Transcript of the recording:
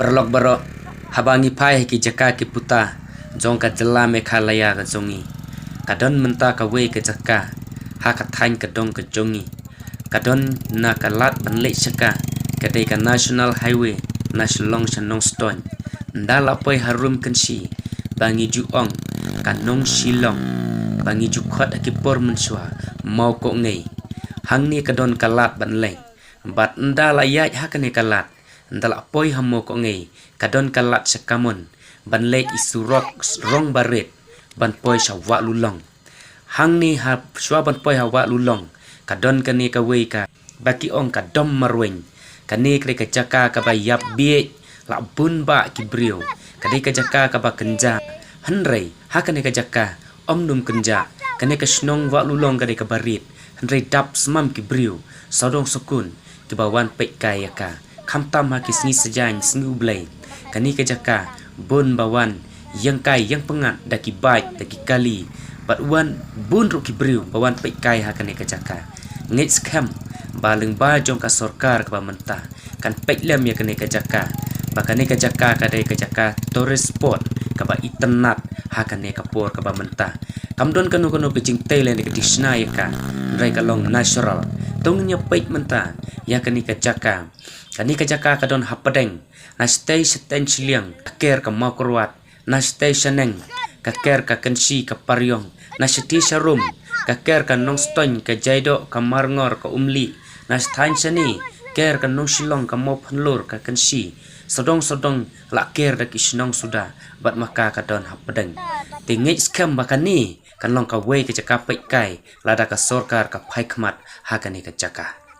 Berlok berok habangi pai ki jaka ki puta jong ka jela Meghalaya ka jongi kadon menta ka we ka jaka ha ka thain ka dong ka jongi kadon na ka lat ban le saka ka dei ka national highway na shlong shanong stone ndala poi harum kansi bangi ju ong ka nong silong bangi ju khot ki por menswa mau ko ngei hang ni kadon ka lat ban le bat ndala ya ha ka ne ka lat ndala poi hamo ko ngei kadon kalat sekamun ban le isurok rong baret ban poi shawa lulong hang ni ha shwa ban poi hawa lulong kadon kani ka wei ka baki ong ka dom marweng kani kre ka jaka ka ba yap bie la bun ba ki brio kani ka jaka ka ba kenja hanrei ha kani ka jaka om num kenja kani ka snong wa lulong kani ka barit hanrei dap smam ki brio sodong sukun ki bawan pe kaya ka kamtam haki sengi sejan sengi ublay kani ke jaka bun bawan yang kai yang pengat daki baik daki kali bat wan bun ruki briu bawan pe kai hakane ke jaka ngit scam baleng ba jong ka sarkar ka mentah kan pe lem ya kani ke jaka bakane ke jaka ka dai ke jaka tourist spot ka ba internet hakane ka por ka ba mentah kamdon kanu kanu ke jing tailen ke disna ya ka rai ka long natural tongnya pe mentah ya kani ke jaka kani ka jaka ka don hapadeng na stay seten chiliang ker ka makurwat na stay shaneng ka ker ka kansi ka paryong na shiti sharum ka ker ka nong ston ka jaido ka marngor ka umli na stain shani ker ka nong shilong ka mo phanlur ka kansi sodong sodong la ker da kisnong suda bat maka ka don hapadeng tingit scam bakani kan long ka wei ka jaka pe kai lada ka sarkar ka phai khmat ha kani ka jaka